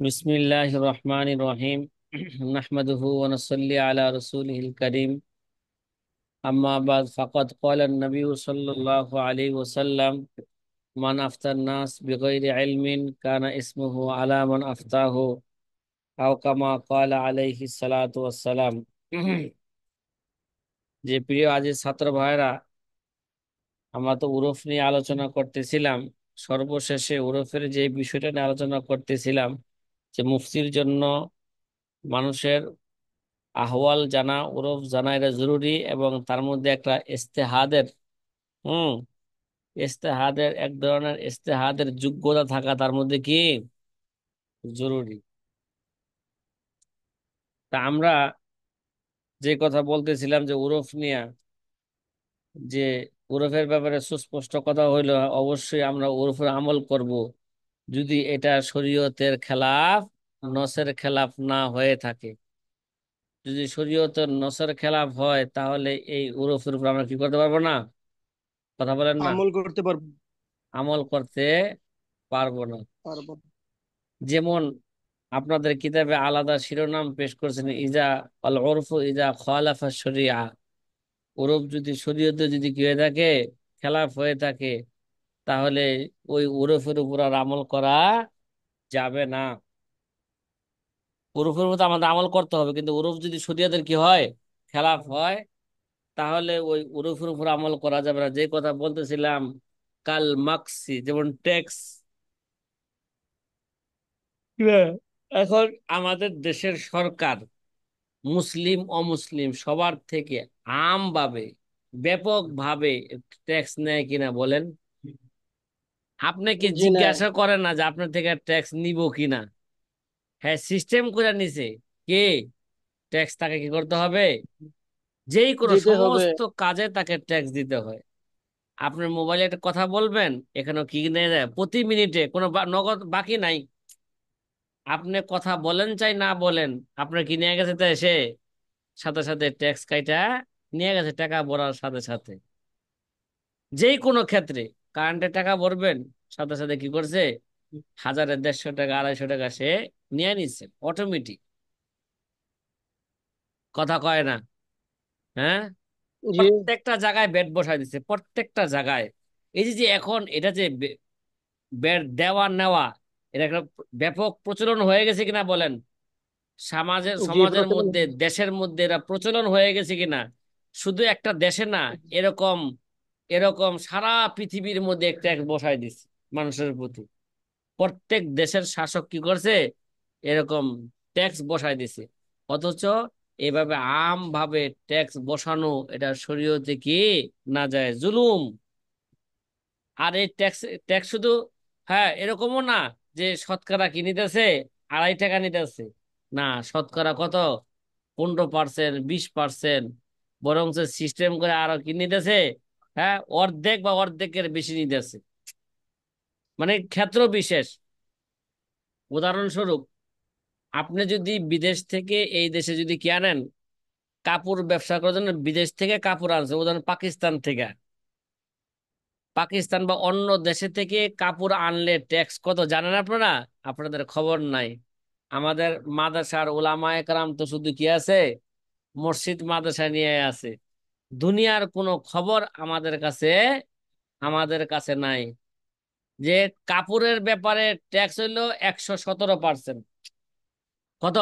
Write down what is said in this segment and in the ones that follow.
বিসমিল্লাহির রহমানির রহিম। নাহমাদুহু ওয়া নুসাল্লি আলা রাসূলিহিল কারীম। আম্মা বাদ ফাকাদ ক্বালা an-নবী সাল্লাল্লাহু আলাইহি ওয়াসাল্লাম মান আফতান নাস বিগাইরি ইলমিন কানা ইসমুহু আলা মান আফতাহু আও কামা ক্বালা আলাইহি সালাতু ওয়াসসালাম। যে প্রিয় আজিজ ছাত্র ভাইরা, আমরা তো উরুফ নিয়ে আলোচনা করতেছিলাম। সর্বশেষে উরুফের যে বিষয়টা নিয়ে আলোচনা করতেছিলাম, যে মুফতির জন্য মানুষের আহওয়াল জানা, ওরফ জানা এটা জরুরি, এবং তার মধ্যে একটা ইস্তেহাদের হুম ইস্তেহাদের এক ধরনের ইস্তেহাদের যোগ্যতা থাকা তার মধ্যে কি জরুরি। তা আমরা যে কথা বলতেছিলাম যে ওরফ নিয়া, যে ওরফের ব্যাপারে সুস্পষ্ট কথা হইলো অবশ্যই আমরা ওরফের আমল করব, যদি এটা শরীয়তের খেলাফ, নসের খেলাফ না হয়ে থাকে। যদি শরীয়তের নসের খেলাফ হয় তাহলে এই ওরফের উপর আমরা কি করতে পারবো না, কথা বলেন না, আমল করতে পারবো। আমল করতে পারবো না। পারবো। যেমন আপনাদের কিতাবে আলাদা শিরোনাম পেশ করেছেন, ইজা আল উরফু ইজা খালাফা শরিয়া। ওরফ যদি শরীয়তে যদি কি হয়ে থাকে, খেলাফ হয়ে থাকে, তাহলে ওই ওরফের উপর আর আমল করা যাবে না। ওরফের মতো আমাদের আমল করতে হবে, কিন্তু ওরফ যদি শরীয়তের কি হয়, খেলাফ হয়, তাহলে ওই ওরফের উপর আমল করা যাবে না। যে কথা বলতেছিলাম, কাল মাকসি, যেমন ট্যাক্স। হ্যাঁ, এখন আমাদের দেশের সরকার মুসলিম অমুসলিম সবার থেকে আমভাবে, ব্যাপকভাবে ট্যাক্স নেয় কিনা বলেন? আপনি কি জি না। জিজ্ঞাসা করেন না যে আপনার থেকে ট্যাক্স নিব কিনা? হ্যাঁ, সিস্টেম করে নিছে। কে? ট্যাক্স তাকে কি করতে হবে? যেই কোনো দিতে হবে। সমস্ত কাজে তাকে ট্যাক্স দিতে হয়। আপনার মোবাইলে একটা কথা বলবেন, এখানে কি নেই যায়, প্রতি মিনিটে কোনো নগদ বাকি নাই। আপনি কথা বলেন চাই না বলেন, আপনার কি নিয়ে গেছে তো এসে সাথে সাথে ট্যাক্স কাইটা নিয়ে গেছে, টাকা ভরার সাথে সাথে। যেই কোনো ক্ষেত্রে কারেন্টের টাকা ভরবেন, সাথে সাথে কি করছে, হাজারের 150 টাকা 250 টাকা সে নিয়ে নিচ্ছে অটোমেটিক। কথা কয় না? হ্যাঁ, জি। প্রত্যেকটা জায়গায় ব্যাট বসায় দিচ্ছে, প্রত্যেকটা জায়গায়। এই যে যে এখন এটা যে ব্যাট দেওয়া নেওয়া, এটা একটা ব্যাপক প্রচলন হয়ে গেছে কিনা বলেন? জি, সমাজের প্রচলন মধ্যে, দেশের মধ্যে এটা প্রচলন হয়ে গেছে কিনা? শুধু একটা দেশে না, এরকম এরকম সারা পৃথিবীর মধ্যে একটা এক বসায় দিচ্ছে মানুষের প্রতি। প্রত্যেক দেশের শাসক কি করছে, এরকম ট্যাক্স বসায় দিছে। অথচ এভাবে আম ভাবে ট্যাক্স বসানো, এটা শরীয়তে কি না যায়, জুলুম। আর এই ট্যাক্স ট্যাক্স শুধু, হ্যাঁ, এরকমও না যে শতকরা কি নিতেছে, 2.5 টাকা নিতেছে। না, শতকরা কত, 15%, 20%, বরং সিস্টেম করে আরো কি নিতেছে, হ্যাঁ, অর্ধেক বা অর্ধেকের বেশি নিতেছে। মানে ক্ষেত্র বিশেষ। উদাহরণস্বরূপ, আপনি যদি বিদেশ থেকে এই দেশে যদি কি আনেন, কাপড় ব্যবসা করার জন্য বিদেশ থেকে কাপড় আনছে, উদাহরণ পাকিস্তান থেকে, পাকিস্তান বা অন্য দেশে থেকে কাপড় আনলে ট্যাক্স কত জানেন আপনারা? আপনাদের খবর নাই। আমাদের মাদ্রাসার ওলামায়ে কেরাম তো শুধু কি আছে, মসজিদ মাদ্রাসা নিয়ে আছে। দুনিয়ার কোনো খবর আমাদের কাছে নাই। যে কাপড়ের ব্যাপারে ট্যাক্স হইলো 117%। কত?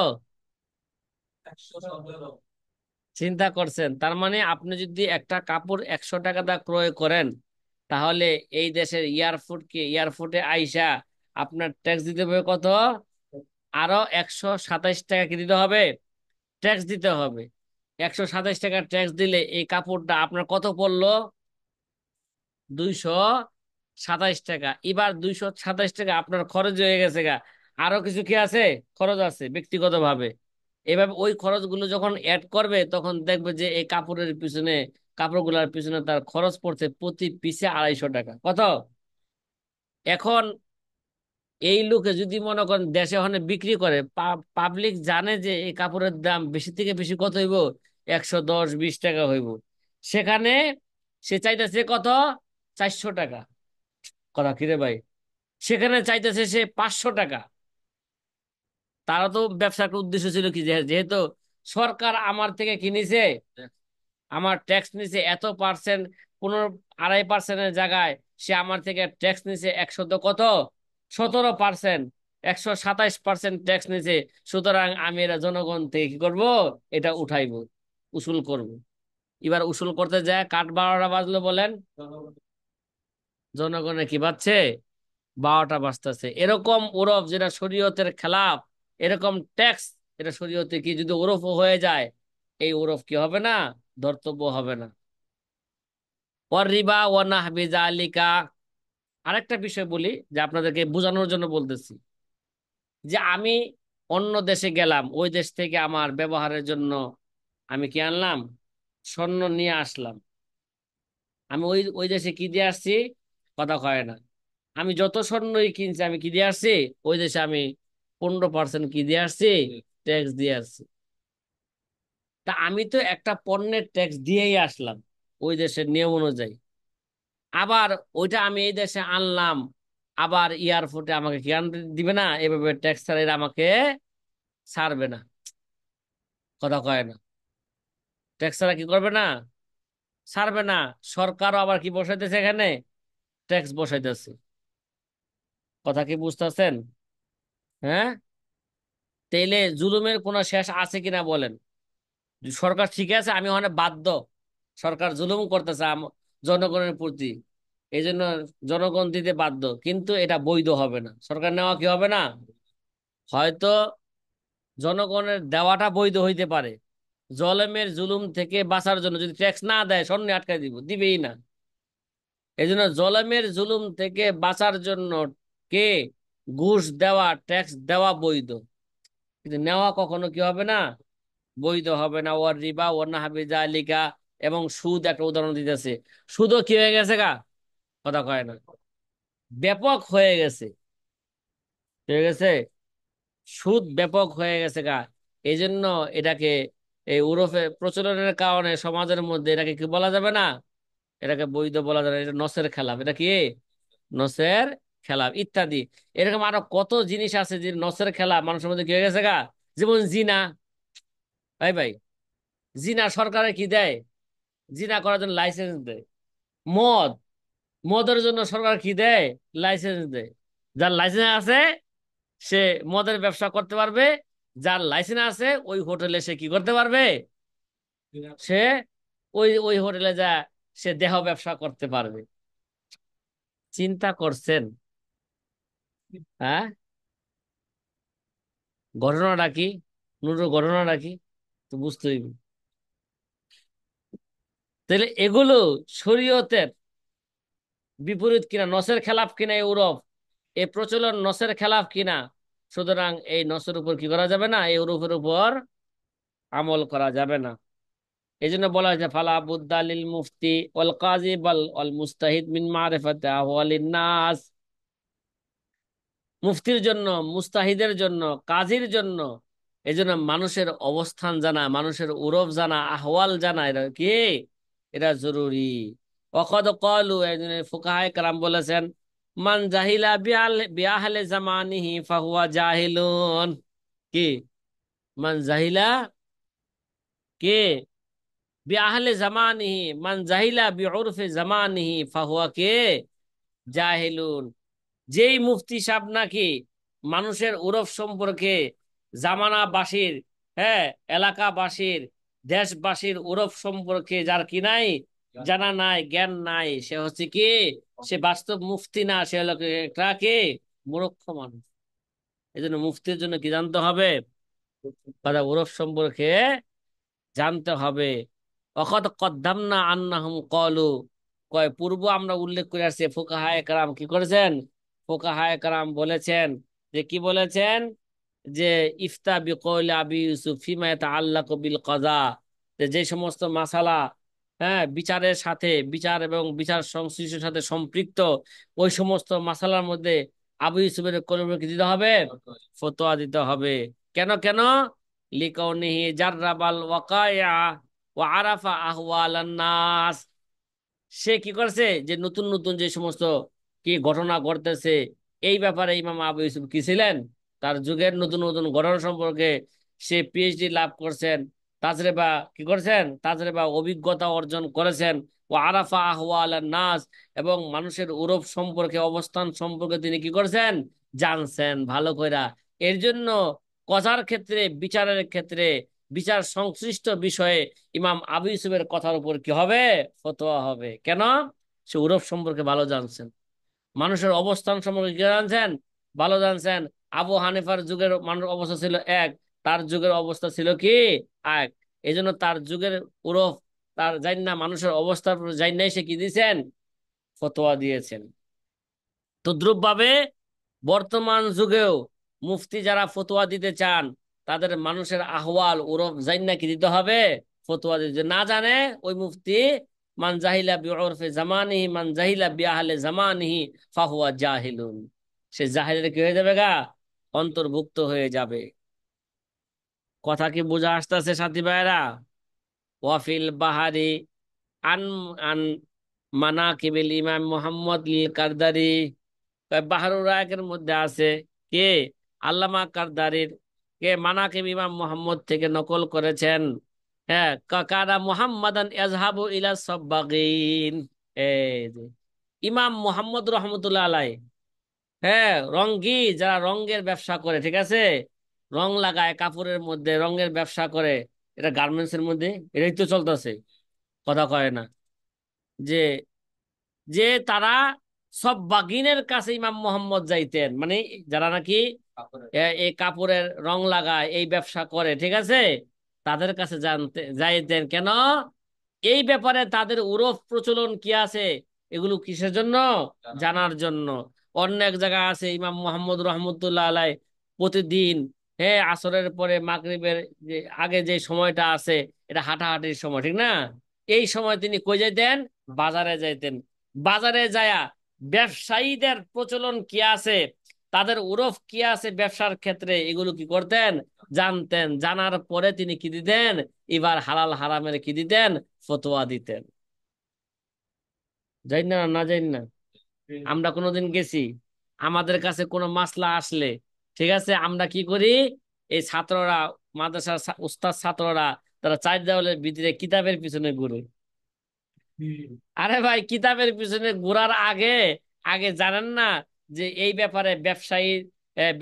চিন্তা করছেন? তার মানে আপনি যদি একটা কাপড় 100 টাকা দা ক্রয় করেন, তাহলে এই দেশের এয়ারপোর্টে আইসা আপনার ট্যাক্স দিতে হবে কত? আরো 127 টাকা কি দিতে হবে? ট্যাক্স দিতে হবে। 127 টাকা ট্যাক্স দিলে এই কাপড়টা আপনার কত পড়লো? 227 টাকা। এবার 227 টাকা আপনার খরচ হয়ে গেছে গা। আরো কিছু কি আছে, খরচ আছে ব্যক্তিগত ভাবে। এভাবে ওই খরচগুলো যখন অ্যাড করবে, তখন দেখবে যে এই কাপড়গুলোর পিছনে তার খরচ পড়ছে প্রতি পিসে 250 টাকা। কত? এখন এই লোকে যদি মনে করেন দেশে ওখানে বিক্রি করে, পাবলিক জানে যে এই কাপড়ের দাম বেশি থেকে বেশি কত হইব, 110-20 টাকা হইব। সেখানে সে চাইতেছে কত? 400 টাকা। কথা কিরে ভাই? সেখানে চাইতেছে সে 500 টাকা। তারা তো ব্যবসার একটা উদ্দেশ্য ছিল কি, যেহেতু সরকার আমার থেকে কিনেছে, আমার ট্যাক্স নিছে এত %, 2.5% জায়গায় সে আমার থেকে ট্যাক্স নিছে 17%, 127% ট্যাক্স নিছে। সুতরাং আমি এরা জনগণ থেকে কি করব, এটা উঠাইবো, উসুল করব। এবার উসুল করতে যায় কাঠ 12টা বাজলো বলেন, জনগণে কি বাজছে, 12টা বাজতেছে। এরকম ওরফ যেটা শরীয়তের খেলাফ, এরকম ট্যাক্স, এটা শরীয়তে কি যদি ওরফ হয়ে যায়, এই ওরফ কি হবে না, ধর্তব্য হবে না। ওয়ার রিবা ওয়া নাহবি যালিকা। আরেকটা বিষয় বলি, যে আপনাদেরকে বোঝানোর জন্য বলতেছি, যে আমি অন্য দেশে গেলাম, ওই দেশ থেকে আমার ব্যবহারের জন্য আমি কি আনলাম, স্বর্ণ নিয়ে আসলাম। আমি ওই ওই দেশে কি দিয়ে আসছি, কথা কয় না। আমি যত স্বর্ণই কিনছি আমি কি দিয়ে আসছি, ওই দেশে আমি 15% কি দিয়ে আসছি, ট্যাক্স দিয়ে আসছি। তা আমি তো একটা পণ্যের ট্যাক্স দিয়েই আসলাম ওই দেশের নিয়ম অনুযায়ী। আবার ওইটা আমি এই দেশে আনলাম, আবার এয়ারপোর্টে আমাকে কি আনতে দিবে না, এভাবে ট্যাক্স ছাড়া এরা আমাকে ছাড়বে না, কথা কয় না। ট্যাক্স ছাড়া কি করবে না, ছাড়বে না। সরকারও আবার কি বসাইতেছে এখানে, ট্যাক্স বসাইতেছে। কথা কি বুঝতেছেন? হ্যাঁ। তাইলে জুলুমের কোনো শেষ আছে কিনা বলেন। সরকার ঠিক আছে, আমি ওখানে বাধ্য, সরকার জুলুম করতেছে জনগণের প্রতি, এই জন্য জনগণ দিতে বাধ্য, কিন্তু এটা বৈধ হবে না, সরকার নেওয়া কি হবে না। হয়তো জনগণের দেওয়াটা বৈধ হইতে পারে, জলেমের জুলুম থেকে বাঁচার জন্য যদি ট্যাক্স না দেয় স্বর্ণ আটকাই দিবেই না। এই জন্য জলেমের জুলুম থেকে বাঁচার জন্য কে, ঘুষ দেওয়া, ট্যাক্স দেওয়া বৈধ, কিন্তু নেওয়া কখনো কি হবে না, বৈধ হবে না। ওয়ার রিবা ওয়ার নাহাবি জালিকা। এবং সুদ একটা উদাহরণ দিতেছে, সুদও কি হয়ে গেছে গা, কথা কয় না, ব্যাপক হয়ে গেছে, কি হয়ে গেছে, সুদ ব্যাপক হয়ে গেছে গা। এই জন্য এটাকে, এই উরফে প্রচলনের কারণে সমাজের মধ্যে এটাকে কি বলা যাবে না, এটাকে বৈধ বলা যাবে না, এটা নসের খেলাফ, এটা কি নসের খেলাফ ইত্যাদি। এরকম আরো কত জিনিস আছে যে নসের খেলা মানুষের মধ্যে কি হয়ে গেছে গা। যেমন জিনা, ভাই ভাই, জিনা সরকারে কি দেয়, জিনা করার জন্য লাইসেন্স দেয়। মদ, মদের জন্য সরকার কি দেয়, লাইসেন্স দেয়। যার লাইসেন্স আছে সে মদের ব্যবসা করতে পারবে, যার লাইসেন্স আছে ওই হোটেলে সে কি করতে পারবে, সে ওই ওই হোটেলে যা সে দেহ ব্যবসা করতে পারবে। চিন্তা করছেন? হ্যাঁ, ঘটনাটা কি, নুরুর ঘটনাটা কি, তো বুঝতে হইবে। তাহলে এগুলো শরীয়তের বিপরীত কিনা, নসের খেলাফ কিনা, এই উরফ, এই প্রচলন নসের খেলাফ কিনা। সুতরাং এই নসের উপর কি করা যাবে না, এই উরফের উপর আমল করা যাবে না। এই জন্য বলা হয়েছে ফালা বুদ্দা লিল মুফতি ওয়াল কাজী বাল ওয়াল মুস্তাহিদ মিন মারিফাতি আহওয়ালিন নাস। মুফতির জন্য, মুস্তাহিদের জন্য, কাজীর জন্য, এই জন্য মানুষের অবস্থান জানা, মানুষের উরফ জানা, আহওয়াল জানা, এটা কি, এটা জরুরি। ওয়াকাদ ক্বালু, একজন ফুকাহায়ে কেরাম বলেছেন, মান জাহিলা বিআহলি জামানিহি ফাহুয়া জাহিলুন। কি, মান জাহিলা, কে, বিআহলি জামানিহি, মান জাহিলা বিউরফি জামানিহি ফাহুয়া কে, জাহিলুন। যেই মুফতি সাহেব নাকি মানুষের উরফ সম্পর্কে, জামানাবাসীর, হ্যাঁ, এলাকাবাসীর, দেশবাসীর উরফ সম্পর্কে যার কি নাই, জানা নাই, জ্ঞান নাই, সে হচ্ছে কি, সে বাস্তব মুফতি না, সে হলো একটা কি, মূর্খ মানুষ। এই জন্য মুফতির জন্য কি জানতে হবে, তারা উরফ সম্পর্কে জানতে হবে। অকত কদ্দামনা আন্নাহুম ক্বালু, কয় পূর্ব আমরা উল্লেখ করে আসছি, ফুকাহায়ে কেরাম কি করেছেন, ফুকাহায়ে কেরাম বলেছেন, যে কি বলেছেন, যে ইফতা বিকৌলি আবি ইউসুফ ফিমা ইয়াতাআল্লাকু বিল কাযা, যে সমস্ত মাসালা, হ্যাঁ, বিচারের সাথে, বিচার এবং বিচার সংশ্লিষ্টের সাথে সম্পৃক্ত, ওই সমস্ত মাসালার মধ্যে আবু ইউসুফের কি দিতে হবে, ফতোয়া দিতে হবে। কেন কেন, লিকাউনিহি জাররাবাল ওয়াকায়া ওয়া আরাফা আহওয়ালান নাস। সে কি করছে, যে নতুন নতুন যে সমস্ত কি ঘটনা ঘটতেছে, এই ব্যাপারে ইমাম আবু ইউসুফ কি ছিলেন, তার যুগের নতুন নতুন ঘটনা সম্পর্কে সে পিএইচডি লাভ করছেন, তাজরেবা কি করছেন, তাজরেবা অভিজ্ঞতা অর্জন করেছেন। ও আরাফা আহওয়াল নাস, এবং মানুষের উরব সম্পর্কে, অবস্থান সম্পর্কে তিনি কি করছেন, জানছেন ভালো কইরা। এর জন্য কথার ক্ষেত্রে, বিচারের ক্ষেত্রে, বিচার সংশ্লিষ্ট বিষয়ে ইমাম আবু ইউসুফের কথার উপর কি হবে, ফতোয়া হবে। কেন? সে উরব সম্পর্কে ভালো জানছেন, মানুষের অবস্থান সম্পর্কে কি জানছেন, ভালো জানছেন। আবু হানিফার যুগের মানুষ অবস্থা ছিল এক, তার যুগের অবস্থা ছিল কি এক। এই জন্য তার যুগের উরফ, তার জান না মানুষের অবস্থার জান নাই, সে কি দিয়েছেন, ফতোয়া দিয়েছেন। তদ্রুপ ভাবে বর্তমান যুগেও মুফতি যারা ফতোয়া দিতে চান, তাদের মানুষের আহওয়াল উরফ জান না কি দিতে হবে, ফতোয়া দিতে। না জানে ওই মুফতি, মান জাহিলা বিউরফে জামানিহি মান জাহিলা বিআহলে জামানিহি ফাহুয়া জাহিলুন, সে জাহিলের কি হয়ে যাবে গা, অন্তর্ভুক্ত হয়ে যাবে। কথা কি বোঝা আসতেছে সাথী ভাইরা? ওয়াফিল বাহারি আন আন মানাকিবিল ইমাম মুহাম্মদ লিল কারদারি, বাহারুর রায়কের মধ্যে আছে কে, আল্লামা কারদারির কে মানাকিব ইমাম মুহাম্মদ থেকে নকল করেছেন। হ্যাঁ, কাকানা মুহাম্মাদান ইয়াজহাবু ইলা সাব্বাগিন, এই যে ইমাম মুহাম্মদ রহমতুল্লাহ আলাই, হ্যাঁ, রঙ্গি, যারা রঙের ব্যবসা করে, ঠিক আছে, রং লাগায় কাপড়ের মধ্যে, রঙের ব্যবসা করে, এটা গার্মেন্টস এর মধ্যে এটাই তো চলতেছে। কথা কয় না যে, যে তারা সব বাগিনের কাছে ইমাম মোহাম্মদ যাইতেন, মানে যারা নাকি এই কাপড়ের রং লাগায়, এই ব্যবসা করে, ঠিক আছে, তাদের কাছে জানতে যাইতেন। কেন? এই ব্যাপারে তাদের উরফ প্রচলন কি আছে, এগুলো কিসের জন্য, জানার জন্য। অন্য এক জায়গায় আছে ইমাম মোহাম্মদ রহমতুল্লাহ আলাই প্রতিদিন, হ্যাঁ, আসরের পরে মাগরিবের যে আগে যে সময়টা আছে, এটা হাঁটাহাঁটির সময়, ঠিক না? এই সময় তিনি কই যাইতেন, বাজারে যাইতেন। বাজারে যায়া ব্যবসায়ীদের প্রচলন কি আছে, তাদের উরফ কি আছে ব্যবসার ক্ষেত্রে, এগুলো কি করতেন, জানতেন। জানার পরে তিনি কি দিতেন, এবার হালাল হারামের কি দিতেন, ফতোয়া দিতেন। যাই না, না যাই না, আমরা কোনোদিন গেছি, আমাদের কাছে কোনো মাসলা আসলে, ঠিক আছে, আমরা কি করি, এই ছাত্ররা, মাদ্রাসার উস্তাদ ছাত্ররা, তারা চার দেওয়ালের ভিতরে কিতাবের পিছনে ঘুরে। আরে ভাই, কিতাবের পিছনে ঘোরার আগে, আগে জানেন না যে এই ব্যাপারে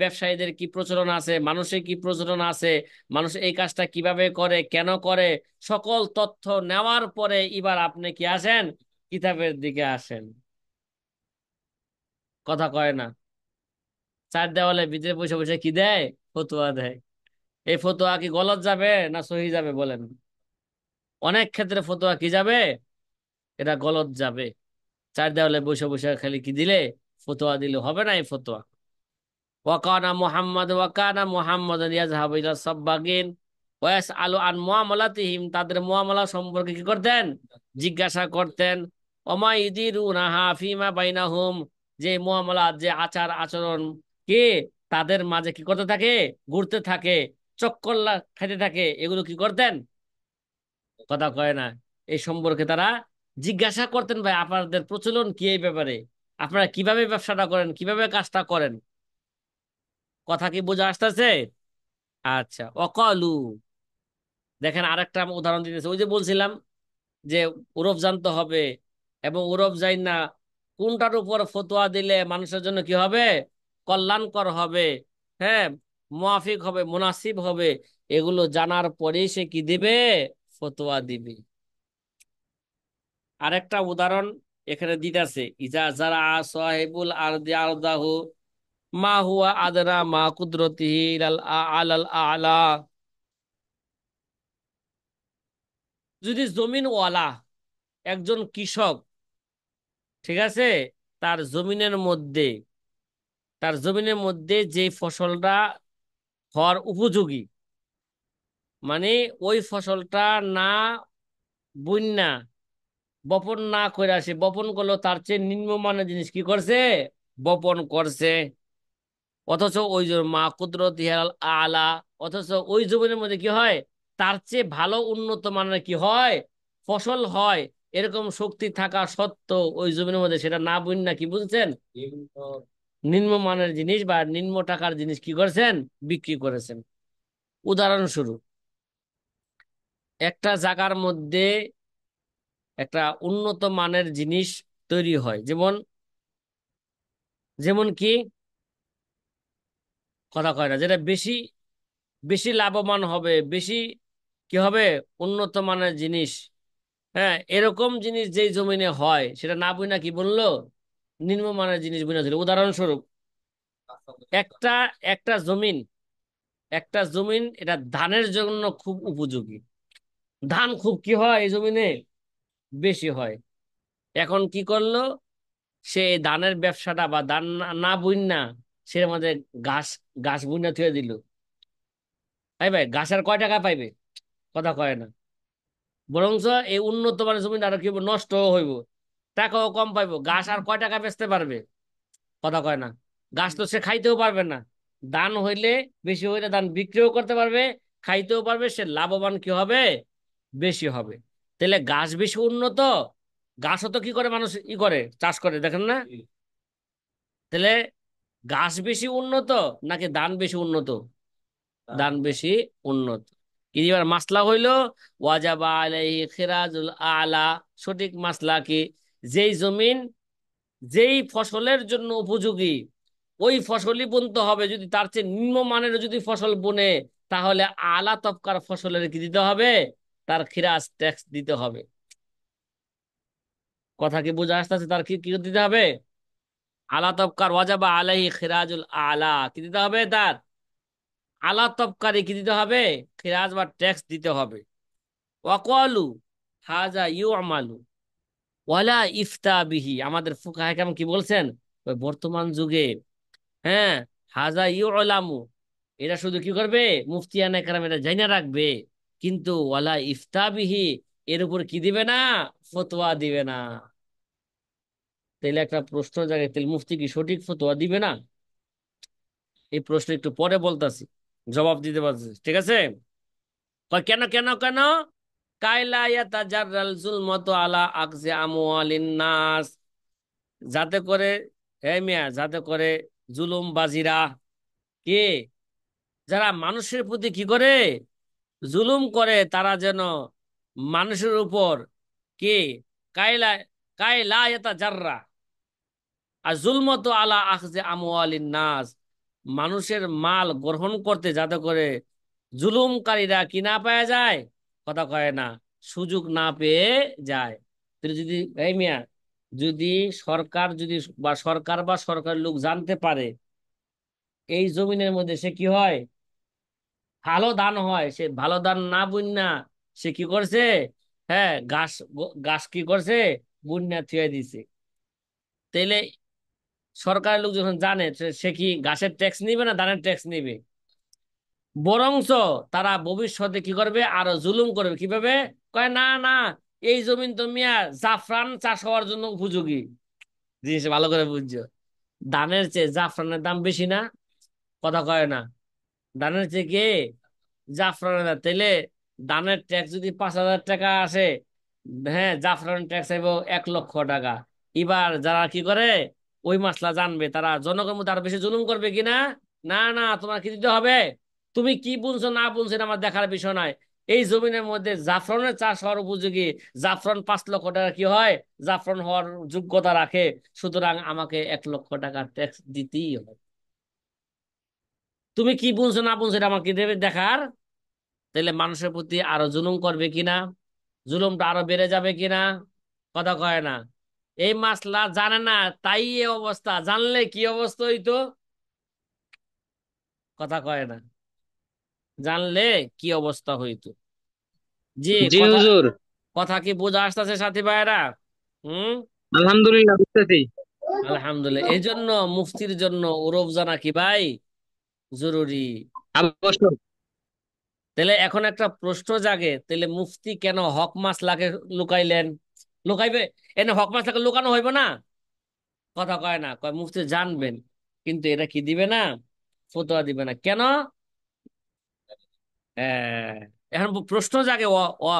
ব্যবসায়ীদের কি প্রচলন আছে, মানুষের কি প্রচলন আছে, মানুষ এই কাজটা কিভাবে করে, কেন করে, সকল তথ্য নেওয়ার পরে এবার আপনি কি আসেন, কিতাবের দিকে আসেন। কথা কয় না, চার দেওয়ালে ভিতরে বসে বসে কি দেয়, ফতুয়া দেয়। এই ফতুয়া কি গলত যাবে না সহি যাবে বলেন? অনেক ক্ষেত্রে ফতুয়া কি যাবে, এটা গলত যাবে। চার দেওয়ালে বসে বসে খালি কি দিলে, ফতোয়া দিলে হবে না এই ফতোয়া। ওয়াকানা মুহাম্মদ ইয়াযহাবু ইলা সাব্বাগিন ওয়া ইয়াসআলু আন মুআমালাতিহিম, তাদের মুআমালা সম্পর্কে কি করতেন, জিজ্ঞাসা করতেন। ওমা ইদিরুনাহা ফিমা বাইনাহুম, যে মুআমালাত, যে আচার আচরণ কি তাদের মাঝে কি করতে থাকে, ঘুরতে থাকে, চক্কর খাইতে থাকে, এগুলো কি করতেন, কথা কয় না, এই সম্পর্কে তারা জিজ্ঞাসা করতেন, ভাই আপনাদের প্রচলন কি এই ব্যাপারে, আপনারা কিভাবে ব্যবসাটা করেন, কিভাবে কাজটা করেন। কথা কি বোঝা আসতেছে? আচ্ছা, অকালু, দেখেন আরেকটা উদাহরণ দিতেছে। ওই যে বলছিলাম যে ওরফ জানতে হবে, এবং ওরফ যাই না কোনটার উপর ফতোয়া দিলে মানুষের জন্য কি হবে, কল্যাণকর হবে, হ্যাঁ, মুয়াফিক হবে, মুনাসিব হবে, এগুলো জানার পরেই সে কি দিবে, ফতোয়া দিবে। আরেকটা উদাহরণ এখানে দিতেছে, ইজা যারা সাহেবুল আরদি আরদাহু মা হুয়া আদরা মা কুদরতিহি আলাল আলা, যদি জমিনওয়ালা একজন কৃষক, ঠিক আছে, তার জমিনের মধ্যে, তার জমিনের মধ্যে যে ফসলটা হওয়ার উপযোগী, মানে ওই ফসলটা না বুননা, বপন না করে আসে, বপন করলো তার চেয়ে নিম্নমানের জিনিস কি করছে, বপন করছে, অথচ ওই যে মা কুদরতি আলা, অথচ ওই জমিনের মধ্যে কি হয়, তার চেয়ে ভালো উন্নত মানের কি হয়, ফসল হয়, এরকম শক্তি থাকা সত্ত্বেও ওই জমিনের মধ্যে সেটা না বুন না, কি বুঝছেন, নিম্নমানের জিনিস বা নিম্ন টাকার জিনিস কি করেছেন, বিক্রি করেছেন। উদাহরণস্বরূপ, একটা জায়গার মধ্যে একটা উন্নত মানের জিনিস তৈরি হয়, যেমন যেমন কি, কথা কয় না, যেটা বেশি বেশি লাভবান হবে, বেশি কি হবে, উন্নত মানের জিনিস। হ্যাঁ, এরকম জিনিস যেই জমিনে হয় সেটা না বুঝনা কি বললো, নিম্নমানের জিনিস বুঝনা ছিল। উদাহরণস্বরূপ, একটা একটা জমিন একটা জমিন এটা ধানের জন্য খুব উপযোগী। ধান খুব কি হয় এই জমিনে, বেশি হয়। এখন কি করলো, সে এই ধানের ব্যবসাটা বা ধান না না বুইন্না সে আমাদের ঘাস ঘাস বুইন্না থুয়ে দিল। তাই ভাই, ঘাসের কয় টাকা পাইবে, কথা কয় না। বরঞ্চ এই উন্নত মানের জমিটা আরো কি হইবো, নষ্ট হইব, টাকাও কম পাইবো। ঘাস আর কয় টাকা বেচতে পারবে, কথা কয় না। ঘাস তো সে খাইতেও পারবে না। ধান হইলে, বেশি হইলে ধান বিক্রিও করতে পারবে, খাইতেও পারবে, সে লাভবান কি হবে, বেশি হবে। তাহলে ঘাস বেশি উন্নত, ঘাসও তো কি করে মানুষ করে, চাষ করে, দেখেন না? তাহলে ঘাস বেশি উন্নত নাকি ধান বেশি উন্নত, ধান বেশি উন্নত। কি এবার মাসলা হইলো, ওয়াজাবা আলাইহি খিরাজুল আলা। সঠিক মাসলা কি, যেই জমিন যেই ফসলের জন্য উপযোগী ওই ফসলই বুনতে হবে। যদি তার চেয়ে নিম্নমানের যদি ফসল বুনে, তাহলে আলা তবকার ফসলের কি দিতে হবে, তার খিরাজ ট্যাক্স দিতে হবে। কথা কি বোঝা আসতেছে, তার কি কি দিতে হবে, আলা তবকার ওয়াজাবা আলাইহি খিরাজুল আলা কি দিতে হবে, তার আলা তবকারি কি দিতে হবে, খিরাজ বা ট্যাক্স দিতে হবে। ওয়াকালু হাজা ইউমালু ওয়ালা ইফতা বিহি। আমাদের ফুকাহে কেমন কি বলছেন, ওই বর্তমান যুগে, হ্যাঁ, হাজা ইউলামু, এটা শুধু কি করবে, মুফতিয়ানে কেরাম এটা জাইনা রাখবে, কিন্তু ওয়ালা ইফতা বিহি, এর উপর কি দিবে না, ফতোয়া দিবে না। তাইলে একটা প্রশ্ন জাগে, তাহলে মুফতি কি সঠিক ফতোয়া দিবে না? এই প্রশ্ন একটু পরে বলতাছি, জবাব দিতে পারছি, ঠিক আছে? কয় কেন কেন কেন, কাইলা ইয়াতাজাররাল যুলমাতু আলা আকজি আমওয়ালিন নাস, যাতে করে, হে মিয়া, যাতে করে জুলুমবাজিরা, কে, যারা মানুষের প্রতি কি করে, জুলুম করে, তারা যেন মানুষের উপর কি, কাইলা কাইলা ইয়াতাজাররা আর জুলমত আলা আখজে আমওয়ালিন নাস, মানুষের মাল গ্রহণ করতে যাতে করে জুলুমকারীরা কি না পাওয়া যায়, কথা কয় না, সুযোগ না পেয়ে যায়। তুমি যদি, এই মিয়া, যদি সরকার যদি বা সরকার লোক জানতে পারে এই জমিনের মধ্যে সে কি হয়, ভালো ধান হয়, সে ভালো ধান না বুননা সে কি করছে, হ্যাঁ, গাছ কি করছে, বুননা থুয়ে দিছে। তাইলে সরকারের লোক যখন জানে, সে কি গাছের ট্যাক্স নিবে না ধানের ট্যাক্স নিবে? বরঞ্চ তারা ভবিষ্যতে কি করবে, আরো জুলুম করবে। কিভাবে, কয় না না, এই জমিন তো মিয়া জাফরান চাষ হওয়ার জন্য উপযোগী। জিনিস ভালো করে বুঝছো, ধানের চেয়ে জাফরানের দাম বেশি না, কথা কয় না। ধানের চেয়ে কে, জাফরানের দাম। তাইলে ধানের ট্যাক্স যদি 5,000 টাকা আসে, হ্যাঁ, জাফরান ট্যাক্স আইব 1,00,000 টাকা। এবার যারা কি করে, ওই মাসলা জানবে, তারা জনগণের মধ্যে আরো বেশি জুলুম করবে কিনা, না না, তোমার কি দিতে হবে, তুমি কি বুনছো না বুনছো এটা আমার দেখার বিষয় নয়। এই জমিনের মধ্যে জাফরানের চাষ হওয়ার উপযোগী, জাফরান 5,00,000 টাকা কি হয়, জাফরান হওয়ার যোগ্যতা রাখে, সুতরাং আমাকে 1,00,000 টাকা ট্যাক্স দিতেই হবে। তুমি কি বুনছো না বুনছো এটা আমার কি দেবে দেখার। তাহলে মানুষের প্রতি আরো জুলুম করবে কিনা, জুলুমটা আরো বেড়ে যাবে কিনা, কথা কয় না। এই মাসলা জানে না, তাই এই অবস্থা, জানলে কি অবস্থা হইতো, কথা কয় না, জানলে কি অবস্থা হইতো। জি, জি কথা হুজুর। কথা কি বোঝা আসতেছে সাথী ভাইরা? হুম। আলহামদুলিল্লাহ বুঝতেছি। আলহামদুলিল্লাহ, এই জন্য মুফতির জন্য ওরফ জানা কি ভাই, জরুরি। অবশ্যই। তাহলে এখন একটা প্রশ্ন জাগে, তাহলে মুফতি কেন হক মাসলাকে লুকাইলেন, লুকাইবে, এনে হক মাসলাকে লুকানো হইব না, কথা কয় না। কয় মুফতি জানবেন, কিন্তু এটা কি দিবে না, ফতোয়া দিবে না কেন? আহ, এখন প্রশ্ন জাগে, ও ও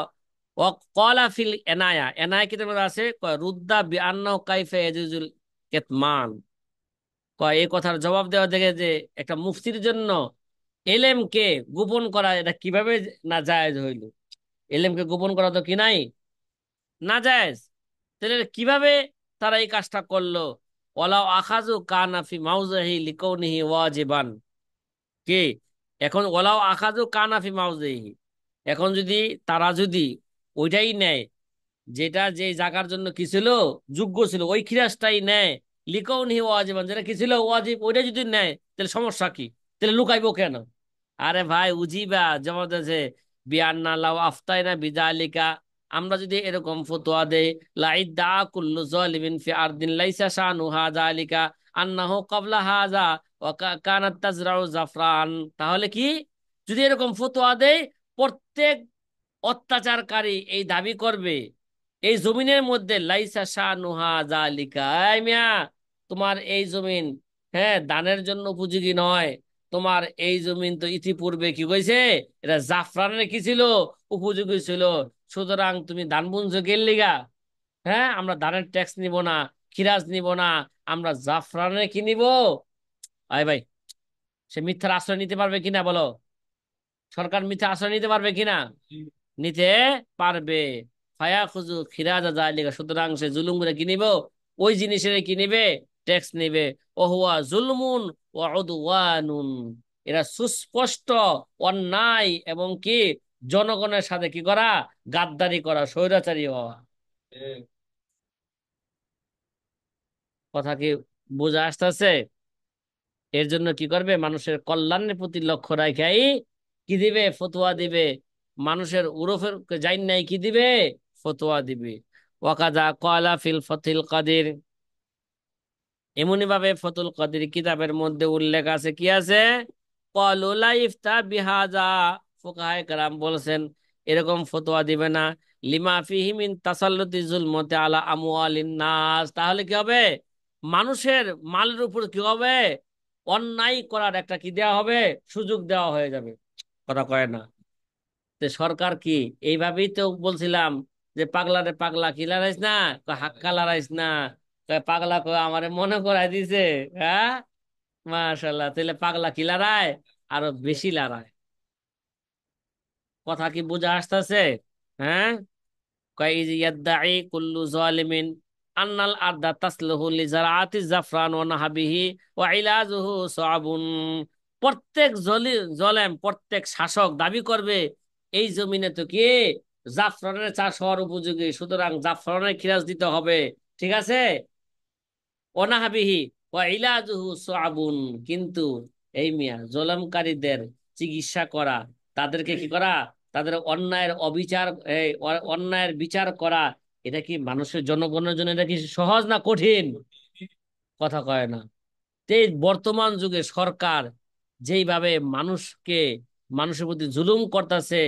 ও কলা ফিল এনায়া, এনায়া কিতাবের মধ্যে আছে, কয় রুদ্দা বিআন্নাহু কাইফা ইয়াজুজুল কেতমান। এই কথার জবাব দেওয়া থেকে যে একটা মুফতির জন্য এলেমকে গোপন করা এটা কিভাবে না জায়েজ হইল? এলেমকে গোপন করা তো কি নাই, না জায়েজ। তাহলে কিভাবে তারা এই কাজটা করলো? ওয়ালাউ আখাযু কানা ফি মাউযিহি লিকাউনিহি ওয়াজিবান। কি, এখন ওলাও আখাযু কানাফি মাউযিহি, এখন যদি তারা যদি ওইটাই নেয় যেটা যে জাগার জন্য কি ছিল, যোগ্য ছিল, ওই খিরাসটাই নেয়, লিকাউনিহি ওয়াজিবান, যেটা কি ছিল ওয়াজিব, ওইটা যদি নেয় তাহলে সমস্যা কি? তাহলে লুকাইবো কেন? আরে ভাই উজিবা জবাব আছে, বিআন্না লাউ আফতাইনা বিযালিকা, আমরা যদি এরকম ফতোয়া দেই, লাইদ্দা কুল্লু যালিমিন ফি আরদিন লাইসা শানুহা যালিকা আন্নাহু ক্বাবলা হাযা ওয়া কানাত তাজরাউ জাফরান, তাহলে কি, যদি এরকম ফতোয়া দেই, প্রত্যেক অত্যাচারকারী এই দাবি করবে এই জমিনের মধ্যে লাইসা শানুহা যালিকা, এই মিয়া তোমার এই জমিন, হ্যাঁ, দানের জন্য উপযোগী নয়, তোমার এই জমিন তো ইতিপূর্বে কি কইছে, এটা জাফরানের কি ছিল, উপযোগী ছিল, সুতরাং তুমি ধান বুনছো গেল লিগা, হ্যাঁ, আমরা ধানের ট্যাক্স নিব না, খিরাজ নিব না, আমরা জাফরানের কি নিব? আয় ভাই, সে মিথ্যার আশ্রয় নিতে পারবে কিনা বলো? সরকার মিথ্যা আশ্রয় নিতে পারবে কিনা? নিতে পারবে। ফায়া খুজু খিরাজা জালিকা, সুতরাং সে জুলুম করে কি নিব? ওই জিনিসের কি নিবে? ট্যাক্স নিবে। ওহুয়া জুলমুন ওয়া উদওয়ানুন, এরা সুস্পষ্ট অন্যায় এবং কি জনগণের সাথে কি করা, গাদ্দারি করা, স্বৈরাচারী হওয়া। কথা কি বোঝা আসতেছে? এর জন্য কি করবে, মানুষের কল্যাণের প্রতি লক্ষ্য রাখাই কি দিবে, ফতোয়া দিবে। মানুষের উরফের জাইন নাই কি দিবে, ফতোয়া দিবে। ওয়াকাদা কয়লা ফিল ফতিল কাদির, এমনি ভাবে ফতুল কাদির কিতাবের মধ্যে উল্লেখ আছে, কি আছে, ক্বালু লা ইফতা বিহাজা, ফুকাহায়ে কেরাম বলছেন এরকম ফতোয়া দিবে না, লিমা ফিহি মিন তাসাল্লুতি জুলমতি আলা আমওয়ালিন নাস, তাহলে কি হবে, মানুষের মালের উপর কি হবে, অন্যায় করার একটা কি দেওয়া হবে, সুযোগ দেওয়া হয়ে যাবে। কথা কয় না? তো সরকার কি, এইভাবেই তো বলছিলাম যে পাগলা রে পাগলা কি লড়াইস না, কয় হাক্কা লড়াইস না, কয় পাগলা কয় আমারে মনে করাই দিছে। হ্যাঁ, মাশাল্লাহ, তাহলে পাগলা কি লড়ায়, আরো বেশি লড়ায়। কথা কি বোঝা আসতেছে? হ্যাঁ, কয় ইজ ইয়াদদাই কুল্লু জালিমিন আন্নাল আরদা তাসলুহু লিজারাআতি জাফরান ওয়া নাহাবিহি ওয়া ইলাজুহু সাবুন, প্রত্যেক জলেম, প্রত্যেক শাসক দাবি করবে এই জমিনে তো কি জাফরানের চাষ হওয়ার উপযোগী, সুতরাং জাফরানের খিরাজ দিতে হবে, ঠিক আছে, অনাহাবিহি ওয়া ইলাজুহু সাবুন, কিন্তু এই মিয়া জুলুমকারীদের চিকিৎসা করা, তাদেরকে কি করা, তাদের অন্যায়ের অবিচার, এই অন্যায়ের বিচার করা, এটা কি মানুষের জনগণের জন্য এটা কি সহজ না কঠিন? কথা কয় না? এই বর্তমান যুগে সরকার যেইভাবে মানুষকে, মানুষের প্রতি জুলুম করতেছে,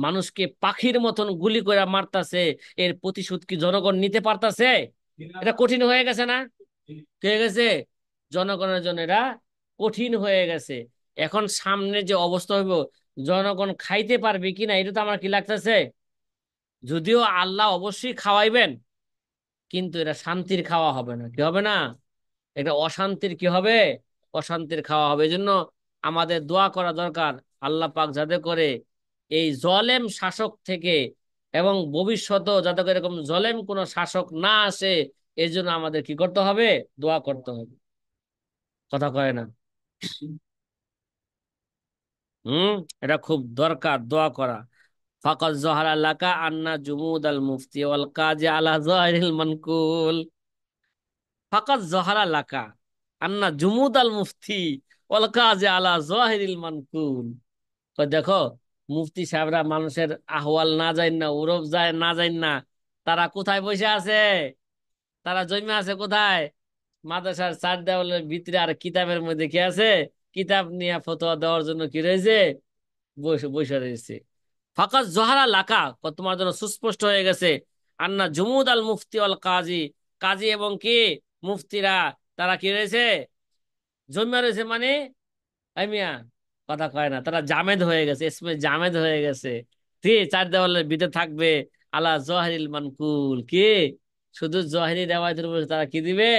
মানুষকে পাখির মতন গুলি করে মারতাছে, এর প্রতিশোধ কি জনগণ নিতে পারতাছে? এটা কঠিন হয়ে গেছে না? কি হয়ে গেছে? জনগণের জন্য এটা কঠিন হয়ে গেছে। এখন সামনে যে অবস্থা হইব, জনগণ খাইতে পারবে কিনা এটা তো আমার কি লাগতেছে, যদিও আল্লাহ অবশ্যই খাওয়াইবেন, কিন্তু এটা শান্তির খাওয়া হবে না, কি হবে না, এটা অশান্তির কি হবে, অশান্তির খাওয়া হবে। এই জন্য আমাদের দোয়া করা দরকার, আল্লাহ পাক যাতে করে এই জলেম শাসক থেকে এবং ভবিষ্যতেও যাতে করে এরকম জলেম কোনো শাসক না আসে, এর জন্য আমাদের কি করতে হবে, দোয়া করতে হবে। কথা কয় না? হুম, এটা খুব দরকার দোয়া করা। ফাকাদ যাহারা লাকা আন্না জুমুদ আল মুফতি ওয়াল কাজি আলা যাহিরিল মানকুল, ফাকাদ যাহারা লাকা আন্না জুমুদ আল মুফতি ওয়াল কাজি আলা যাহিরিল মানকুল, তো দেখো, মুফতি সাহেবরা মানুষের আহওয়াল না জানেন না, ওরফ যায় না জানেন না, তারা কোথায় বসে আছে, তারা জন্মে আছে কোথায়, মাদ্রাসার চার দেওয়ালের ভিতরে আর কিতাবের মধ্যে কি আছে, কিতাব নিয়ে ফতোয়া দেওয়ার জন্য কি রয়েছে, বসে বসে রয়েছে। ফাকাত জহারা লাকা, তোমার জন্য সুস্পষ্ট হয়ে গেছে, আন্না জুমুদ আল মুফতি আল কাজী, কাজী এবং কি মুফতিরা, তারা কি রয়েছে, জন্মে রয়েছে মানে, এই মিয়া কথা কয় না, তারা জামেদ হয়ে গেছে, ইসমে জামেদ হয়ে গেছে। ঠিক, চার দেওয়ালের ভিতরে থাকবে আলা জহিরিল মানকুল, কি শুধু জহিরি রেওয়ায়তের উপর তারা কি দিবে,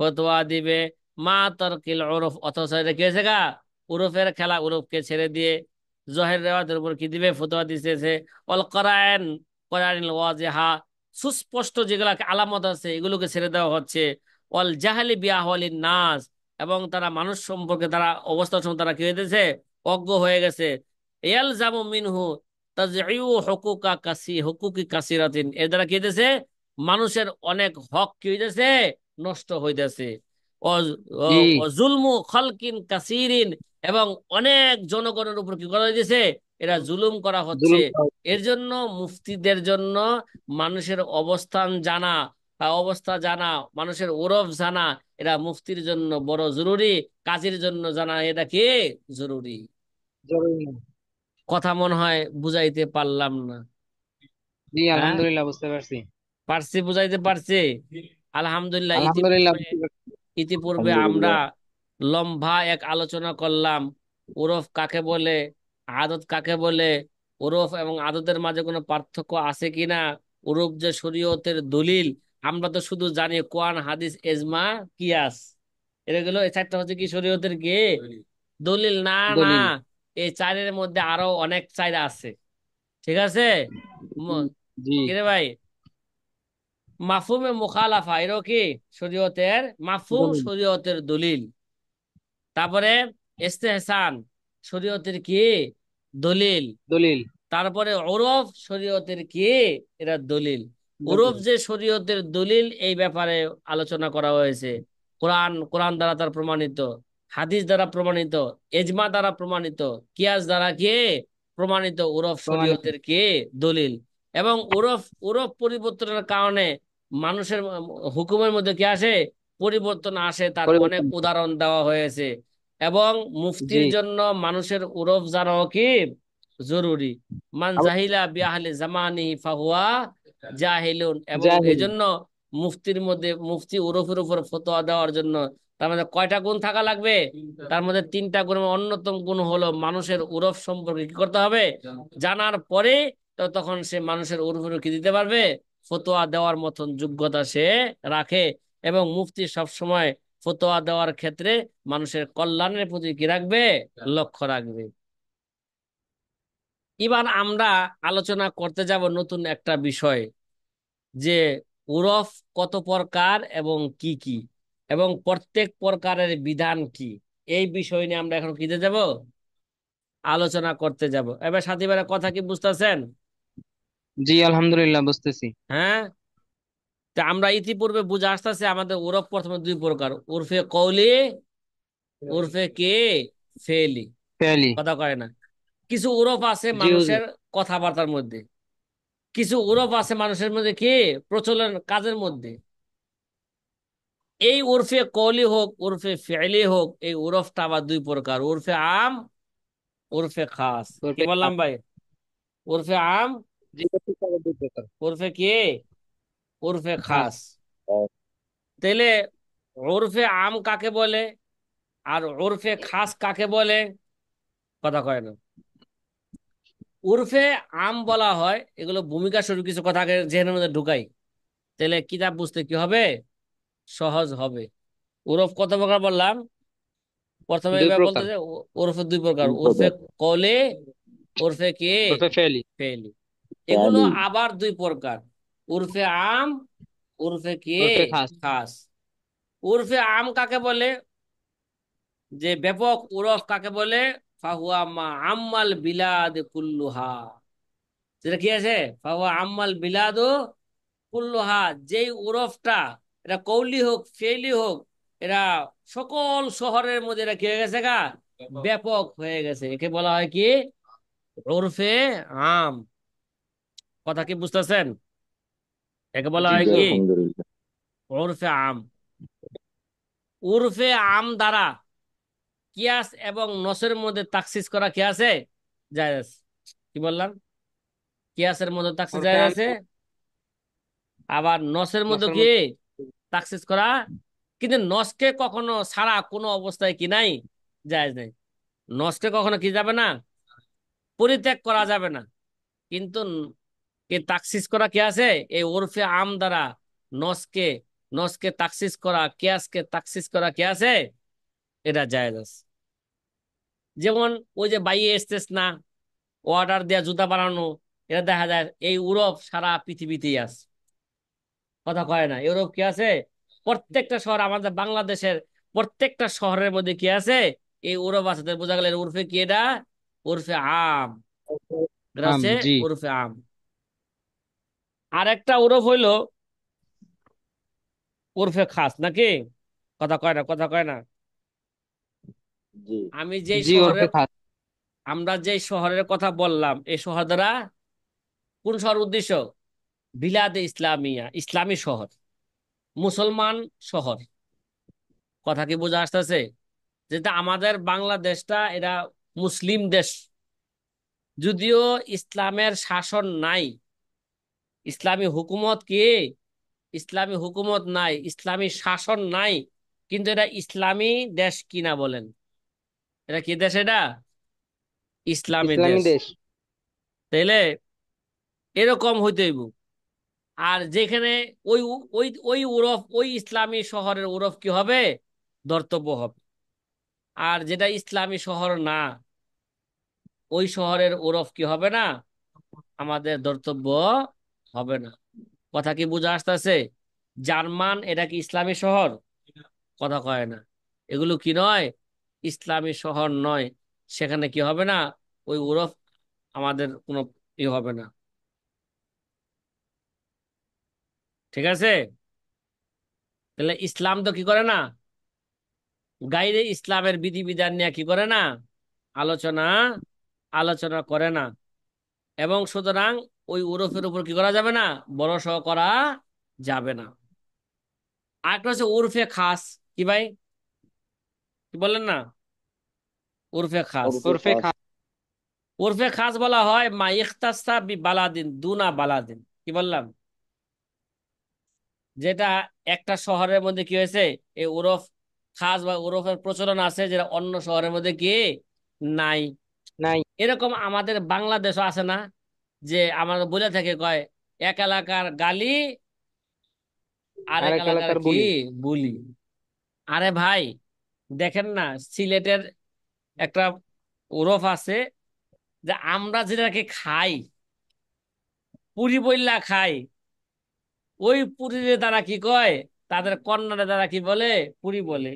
ফতোয়া দিবে। মা তরকিল উরফ, অথচ এটা কি হয়েছে গা, উরফের খেলা, উরফকে ছেড়ে দিয়ে জহের রেওয়াতের উপর কি দিবে, ফতোয়া দিতেছে। অল করায়ন, করায়নিল ওয়াজিহা, সুস্পষ্ট যেগুলা আলামত আছে এগুলোকে ছেড়ে দেওয়া হচ্ছে। অল জাহালি বিআহওয়ালিন নাস, এবং তারা মানুষ সম্পর্কে তারা অবস্থা সম্পর্কে তারা কি হইতেছে, অজ্ঞ হয়ে গেছে। ইয়ালজামু মিনহু তাজঈউ হুকুকা হুকুকি কাসিরাতিন, এর দ্বারা কি হইতেছে, মানুষের অনেক হক কি হইতেছে, নষ্ট হইতেছে। জি। জুলমু খলকিন কাসিরিন, এবং অনেক জনগণের উপর কি করা হইতেছে, এরা জুলুম করা হচ্ছে। জুলুম করা এর জন্য মুফতিদের জন্য মানুষের অবস্থান জানা, বা অবস্থা জানা, মানুষের ওরফ জানা, এরা মুফতির জন্য বড় জরুরি। কাজীর জন্য জানা এটা কি জরুরি। জরুরি না। কথা মনে হয় বুঝাইতে পারলাম না? জি, হ্যাঁ, আলহামদুলিল্লাহ বুঝতে পারছি। পারছি, বুঝাইতে পারছি। আলহামদুলিল্লাহ। আলহামদুলিল্লাহ ইতিপূর্বে বুঝতে পারছি। ইতিপূর্বে আমরা আলহামদুলিল্লাহ। লম্বা এক আলোচনা করলাম, ওরফ কাকে বলে, আদত কাকে বলে, ওরফ এবং আদতের মাঝে কোনো পার্থক্য আছে কিনা, ওরফ যে শরীয়তের দলিল। আমরা তো শুধু জানি কোরআন, হাদিস, এজমা, কিয়াস, এটা গেলো, এই চারটা হচ্ছে কি শরীয়তের কি দলিল। না, না, দলিল। এই চারের মধ্যে আরো অনেক চার আছে। ঠিক আছে। জি। ম- জি। কিরে ভাই, মাফহুমে মুখালাফা এরও কি শরীয়তের মাফহুম, দলিল। শরীয়তের দলিল। তারপরে ইস্তেহসান, শরীয়তের কি দলিল। দলিল। তারপরে ওরফ, শরীয়তের কি এরা দলিল। ওরফ দলিল। যে শরীয়তের দলিল, এই ব্যাপারে আলোচনা করা হয়েছে। কোরআন, কোরআন দ্বারা তার প্রমাণিত, হাদিস দ্বারা প্রমাণিত, এজমা দ্বারা প্রমাণিত, কিয়াস দ্বারা কি প্রমাণিত, ওরফ প্রমাণিত। শরীয়তের কি দলিল। এবং ওরফ, ওরফ পরিবর্তনের কারণে মানুষের হুকুমের মধ্যে কি আসে, পরিবর্তন আসে, তার অনেক পরিবর্তন। উদাহরণ দেওয়া হয়েছে। এবং জি। মুফতির জন্য মানুষের ওরফ জানাও কি জরুরি। মান জাহিলা বিআহলি জামানি ফাহুয়া জাহিলুন, এবং জাহিল। এজন্য মুফতির মধ্যে, মুফতি ওরফের উপর ফতোয়া দেওয়ার জন্য তার মধ্যে কয়টা গুণ থাকা লাগবে, তার মধ্যে তিনটা গুণ। অন্যতম গুণ হলো মানুষের ওরফ সম্পর্কে কি করতে হবে, জানার পরে তো তখন সে মানুষের ওরফের কি দিতে পারবে, ফতোয়া দেওয়ার মতন যোগ্যতা সে রাখে। এবং মুফতি সব সময় ফতোয়া দেওয়ার ক্ষেত্রে মানুষের কল্যাণের প্রতি কি রাখবে, লক্ষ্য রাখবে। এবার আমরা আলোচনা করতে যাব নতুন একটা বিষয়, যে উরফ কত প্রকার এবং কি কি, এবং প্রত্যেক প্রকারের বিধান কি। এই বিষয় নিয়ে আমরা এখন কিতে যাব, আলোচনা করতে যাব। এবার সাথী ভাইরা কথা কি বুঝতেছেন? জি, আলহামদুলিল্লাহ বুঝতেছি। হ্যাঁ। তা আমরা ইতিপূর্বে বুঝে আসতেছি আমাদের ওরফ প্রথমে দুই প্রকার, উর্ফে কওলি, উর্ফে কে ফেলি। ফেলি। কথা কয় না। কিছু ওরফ আছে জি হুজুর। মানুষের কথাবার্তার মধ্যে, কিছু ওরফ আছে মানুষের মধ্যে কি প্রচলন কাজের মধ্যে। এই উরফে কওলি হোক, উরফে ফি'লি হোক, এই উরফটা আবার দুই প্রকার, উরফে আম, উরফে খাস। কি ওরফে বললাম খাস। ভাই? উরফে আম, জি, ওরফে খাস দুই প্রকার। উরফে কি, উরফে খাস। খাস। তাহলে উরফে আম কাকে বলে, আর উরফে খাস কাকে বলে? কথা কয় না। উরফে আম বলা হয়, এগুলো ভূমিকা স্বরূপ কিছু কথা আগে জেনের মধ্যে ঢুকাই, তাহলে কিতাব বুঝতে কি হবে, সহজ হবে। উরফ কত প্রকার বললাম, প্রথমে দুই এবার প্রকার। বলতেছে ওরফে দুই প্রকার, দুই উরফে প্রকার। কলে, উরফে কে ওরফে ফেলি। ফেলি। এগুলো ফেয়ালি। আবার দুই প্রকার, উরফে আম, উরফে কে ওরফে খাস। খাস। উরফে আম কাকে বলে, যে ব্যাপক উরফ কাকে বলে, ফাহুয়া মা আম্মাল বিলাদ কুল্লুহা, যেটা কি আছে, ফাহুয়া আম্মাল বিলাদ কুল্লুহা, যেই উরফটা, এটা কৌলি হোক ফেলি হোক, এরা সকল শহরের মধ্যে এটা কি হয়ে গেছে গা, ব্যাপক হয়ে গেছে। একে বলা হয় কি উরফে আম। কথা কি বুঝতেছেন? একে বলা জি হয় জি কি আলহামদুলিল্লাহ। উরফে আম। উরফে আম দ্বারা কিয়াস এবং নসের মধ্যে তাকসিস করা কি আছে, জায়েজ। কি বললাম, কিয়াসের মধ্যে তাকসিস ওরফে জায়েজ আম। আছে, আবার নসের মধ্যে নসের কি মধ্যে। তাকসিস করা, কিন্তু নসকে কখনো সারা কোনো অবস্থায় কি নাই, জায়েজ নাই। নসকে কখনো কি যাবে না, পরিত্যাগ করা যাবে না। কিন্তু কি তাকসিস করা কি আছে, এই ওরফে আম দ্বারা নসকে নসকে তাকসিস করা, কিয়াসকে তাকসিস করা, কিয়াসে এটা জায়েজ আছে। যেমন ওই যে বাইয়ে এস্তেস না, অর্ডার দেয়া জুতা বানানো, এটা দেখা যায় এই ইউরোপ সারা পৃথিবীতেই আছে। কথা কয় না, ইউরোপ কি আছে, প্রত্যেকটা শহর, আমাদের বাংলাদেশের প্রত্যেকটা শহরের মধ্যে কি আছে, এই ইউরোপ আছে। তো বোঝা গেল এর উর্ফে কি এটা, উর্ফে আম। এটা হচ্ছে জি। উর্ফে আম। আর একটা উরফ হইলো উর্ফে খাস, নাকি? কথা কয় না, কথা কয় না। জি। আমি যেই জি ওরফে শহরের, খাস। আমরা যেই শহরের কথা বললাম, এই শহর দ্বারা কোন শহর উদ্দেশ্য, বিলাদে ইসলামিয়া, ইসলামী শহর, মুসলমান শহর। কথা কি বোঝা আসতেছে? যেটা আমাদের বাংলাদেশটা, এটা মুসলিম দেশ, যদিও ইসলামের শাসন নাই, ইসলামী হুকুমত কি, ইসলামী হুকুমত নাই, ইসলামী শাসন নাই, কিন্তু এটা ইসলামী দেশ কিনা বলেন। এটা কি দেশ এটা, ইসলামী ইসলামী দেশ। দেশ। তাইলে এরকম হইতে হইব। আর যেখানে ওই ওই ওই উরফ, ওই ইসলামী শহরের উরফ কি হবে, ধর্তব্য হবে। আর যেটা ইসলামী শহর না, ওই শহরের ওরফ কি হবে না, আমাদের ধর্তব্য হবে না। কথা কি বুঝা আসতেছে? জার্মান এটা কি ইসলামী শহর? কথা কয় না। এগুলো কি নয়, ইসলামী শহর নয়। সেখানে কি হবে না, ওই ওরফ আমাদের কোনো ই হবে না। ঠিক আছে? তাহলে ইসলাম তো কি করে না, গাইরে ইসলামের বিধিবিধান নিয়ে কি করে না, আলোচনা আলোচনা করে না। এবং সুতরাং ওই উরফের উপর কি করা যাবে না, ভরসা করা যাবে না। আরেকটা হচ্ছে উরফে খাস। কি ভাই, কি বললেন না, উরফে খাস। ওরফে ওরফে খাস। খাস। উরফে খাস বলা হয় মা ইখতাসা বি বালাদিন দুনা বালাদিন। কি বললাম, যেটা একটা শহরের মধ্যে কি হয়েছে, এই উরফ খাস বা উরফের প্রচলন আছে, যেটা অন্য শহরের মধ্যে কি নাই। নাই। এরকম আমাদের বাংলাদেশও আছে না, যে আমাদের বলে থাকে কয়, এক এলাকার গালি আরেক আরেক এলাকার এলাকার কি বলি। বুলি। আরে ভাই, দেখেন না, সিলেটের একটা ওরফ আছে, যে আমরা যেটাকে খাই, পুরি বইল্লা খাই, ওই পুরীরে তারা কি কয়, তাদের কন্নড়ে তারা কি বলে, পুরি বলে।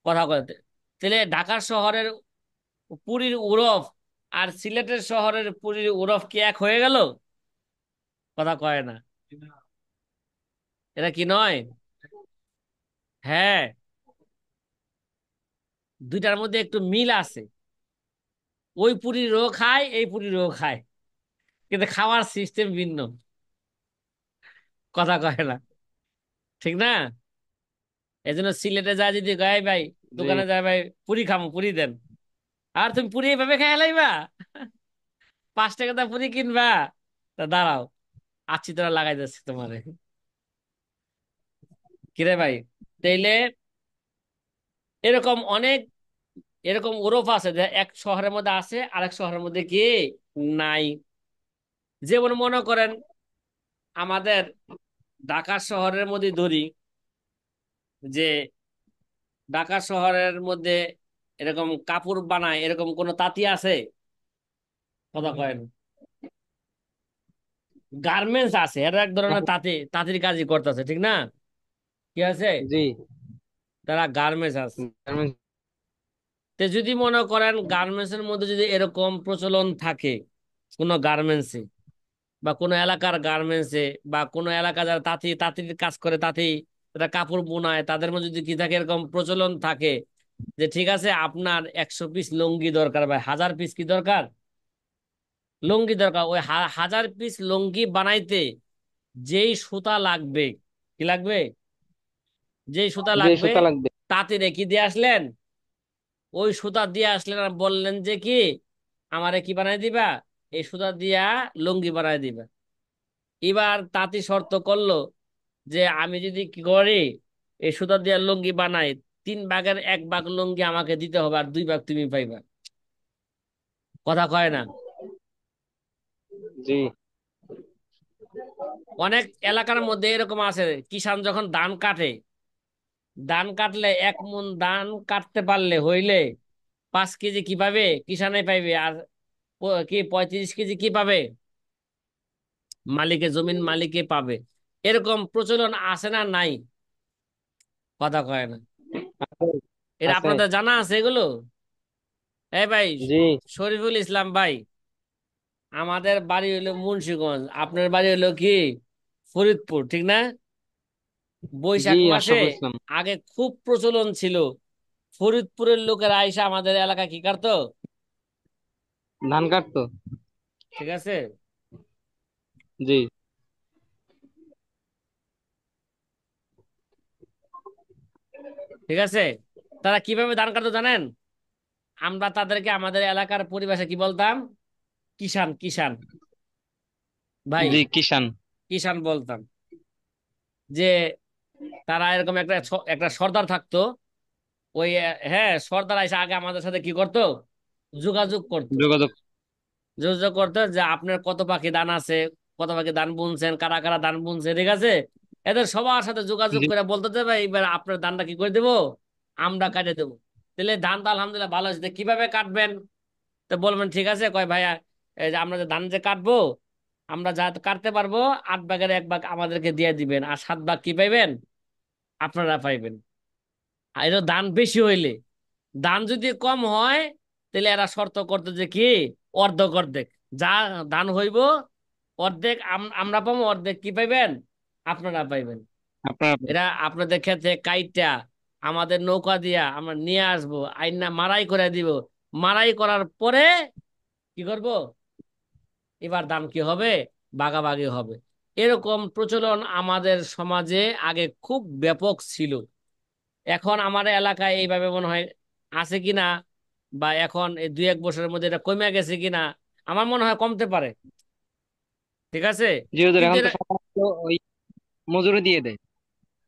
কথা বলতে, তাহলে ঢাকার শহরের পুরীর উরফ আর সিলেটের শহরের পুরীর উরফ কি এক হয়ে গেল? কথা কয় না, এটা কি নয়? হ্যাঁ, দুইটার মধ্যে একটু মিল আছে। ওই পুরীরও খায়, এই পুরীরও খায়, কিন্তু খাওয়ার সিস্টেম ভিন্ন। কথা কয় না, ঠিক না? এই জন্য সিলেটে যা যদি গায় ভাই, জি। দোকানে যায় ভাই, পুরি খামো, পুরি দেন। আর তুমি পুরি এইভাবে খেয়ে লাইবা, 5 টাকা দা পুরি কিনবা, তা দাঁড়াও, আছি তোরা লাগাই যাচ্ছে তোমারে। কিরে ভাই, তাইলে এরকম অনেক, এরকম ওরফ আছে যে এক শহরের মধ্যে আছে, আরেক শহরের মধ্যে কি নাই। যেমন মনে করেন আমাদের ঢাকা শহরের মধ্যে ধরি, যে ঢাকা শহরের মধ্যে এরকম কাপড় বানায় এরকম কোন তাঁতি আছে? কথা কয় না। গার্মেন্টস আছে, এরা এক ধরনের তাঁতির কাজই করতেছে, ঠিক না? কি আছে, জি। তারা গার্মেন্টস আছে। তো যদি মনে করেন গার্মেন্টস এর মধ্যে যদি এরকম প্রচলন থাকে, কোন গার্মেন্টসে বা কোনো এলাকার গার্মেন্টসে, বা কোনো এলাকা যারা তাঁতির কাজ করে, তারা কাপড় বোনায়, তাদের মধ্যে যদি কি থাকে, এরকম প্রচলন থাকে, যে ঠিক আছে আপনার 100 পিস লুঙ্গি দরকার, বা 1000 পিস কি দরকার, লুঙ্গি দরকার। ওই 1000 পিস লুঙ্গি বানাইতে যেই সুতা লাগবে, কি লাগবে, যেই সুতা যে লাগবে, সুতা লাগবে। তাঁতিরে কি দিয়ে আসলেন, ওই সুতা দিয়ে আসলেন, আর বললেন যে কি আমারে কি বানাই দিবা, এই সুতা দিয়া লুঙ্গি বানাই দিবা। এবার তাঁতি শর্ত করলো যে আমি যদি কি করি, এই সুতা দিয়া লুঙ্গি বানাই, 3 ভাগের 1 ভাগ লুঙ্গি আমাকে দিতে হবে, আর 2 ভাগ তুমি পাইবা। কথা কয় না। জি। অনেক এলাকার মধ্যে এরকম আছে, কিষান যখন ধান কাটে, ধান কাটলে 1 মণ ধান কাটতে পারলে হইলে 5 কেজি কি পাবে, কিষানে পাইবে। আর কি 35 কেজি কি পাবে, মালিকে, জমিন মালিকে পাবে। এরকম প্রচলন আছে না নাই? কথা কয় না। আছে। এটা আছে। আপনাদের জানা আছে এগুলো? এই ভাই, জি। শরীফুল ইসলাম ভাই, আমাদের বাড়ি হইলো মুন্সিগঞ্জ, আপনার বাড়ি হইলো কি ফরিদপুর, ঠিক না? জি বৈশাখ মাসে আশরাফুল ইসলাম। আগে খুব প্রচলন ছিল, ফরিদপুরের লোকেরা আইসা আমাদের এলাকা কি করতো, ধান কাটতো। ঠিক আছে? জি। ঠিক আছে, তারা কিভাবে ধান কাটতো জানেন? আমরা তাদেরকে আমাদের এলাকার পরিবেশে কি বলতাম, কিষান, কিষান ভাই, জি কিষান। কিষান বলতাম। যে তারা এরকম একটা একটা সর্দার থাকতো, ওই হ্যাঁ, সর্দার এসে আগে আমাদের সাথে কি করতো, যোগাযোগ করতো। যোগাযোগ। যোগাযোগ করতো যে আপনার কত পাখি দান আছে, কত পাখি দান বুনছেন, কারা কারা দান বুনছে, ঠিক আছে? এদের সবার সাথে যোগাযোগ জি। করে বলতো যে ভাই এবার আপনার ধানটা কি করে দেবো, আমরা কাটে দেবো। তাহলে ধান তো আলহামদুলিল্লাহ ভালো হয়েছে, তো কিভাবে কাটবেন? তো বলবেন ঠিক আছে, কয় ভাইয়া, এই যে আমরা যে ধান যে কাটবো, আমরা যা কাটতে পারবো 8 ভাগের 1 ভাগ আমাদেরকে দিয়ে দিবেন, আর 7 ভাগ কি পাইবেন, আপনারা পাইবেন। আর এর দান বেশি হইলে, দান যদি কম হয়, তাহলে এরা শর্ত করতো যে কি, অর্ধেক অর্ধেক, যা দান হইব অর্ধেক আমরা পাবো, অর্ধেক কি পাইবেন, আপনারা পাইবেন। আপনার। এরা আপনাদের ক্ষেত্রে কাইটা আমাদের নৌকা দিয়া আমরা নিয়ে আসবো, আইনা মারাই করে দিব, মারাই করার পরে কি করব, এবার দাম কি হবে, ভাগাভাগি হবে। এরকম প্রচলন আমাদের সমাজে আগে খুব ব্যাপক ছিল। এখন আমার এলাকায় এইভাবে মনে হয় আছে কিনা, বা এখন এই 2-1 বছরের মধ্যে এটা কমে গেছে কিনা, আমার মনে হয় কমতে পারে, ঠিক আছে? জি হুজুর, কিন্তু এখন তো সমস্ত ওই মজুরি দিয়ে দেয়।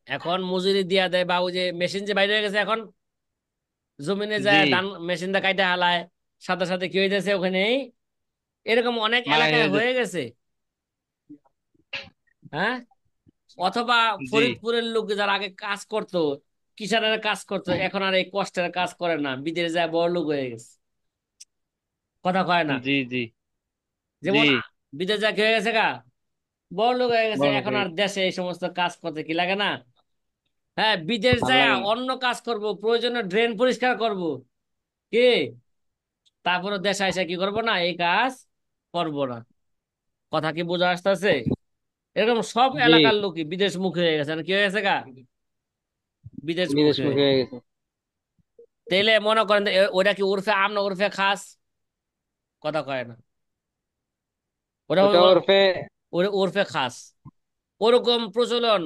এখন মজুরি দিয়া দেয়, বা ওই যে মেশিন যে বাইরে হয়ে গেছে এখন, জমিনে জি। যায় ধান মেশিন দা কাইটা হালায়, সাথে সাথে কি হইতেছে ওখানেই, এরকম অনেক মারা এলাকায় হয়ে যায়। হয়ে গেছে। হ্যাঁ, অথবা জি। ফরিদপুরের লোক যারা আগে কাজ করতো, কিষানের কাজ করতো, এখন আর এই কষ্টের কাজ করে না, বিদেশে যায় বড় লোক হয়ে গেছে। কথা কয় না। জি। জি। জি। যেমন বিদেশ যা কি হয়ে গেছে গা, বড় লোক হয়ে গেছে, বড় এখন হয়ে আর দেশে এই সমস্ত কাজ করতে কি লাগে না। হ্যাঁ, বিদেশ ভালো যায় লাগে না। অন্য কাজ করব, প্রয়োজনে ড্রেন পরিষ্কার করব, কি, তারপরে দেশে এসে কি করব না, এই কাজ করব না। কথা কি বোঝা আসতেছে? এরকম সব জি। এলাকার লোকই বিদেশ মুখী হয়ে গেছে, আর কি হয়ে গেছে গা, বিদেশ মুখী হয়ে বিদেশমুখী গেছে। হয়ে গেছে। তাইলে মনে করেন যে ওটা কি উর্ফে আম না উর্ফে খাস? কথা কয় না। ওটা ওটা ওরফে। ওটা উর্ফে খাস। ওরকম প্রচলন,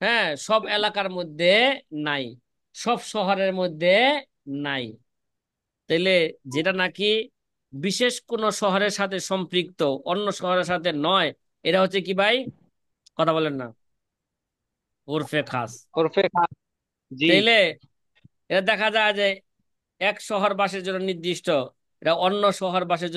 হ্যাঁ, সব এলাকার মধ্যে নাই, সব শহরের মধ্যে নাই। তাইলে যেটা নাকি বিশেষ কোন শহরের সাথে সম্পৃক্ত, অন্য শহরের সাথে নয়, এটা হচ্ছে কি ভাই, কথা বলেন না, ওরফে খাস। ওরফে জি। তাইলে এটা দেখা যায় যে এক শহরবাসীর জন্য নির্দিষ্ট, এটা অন্য শহরবাসীর জন্য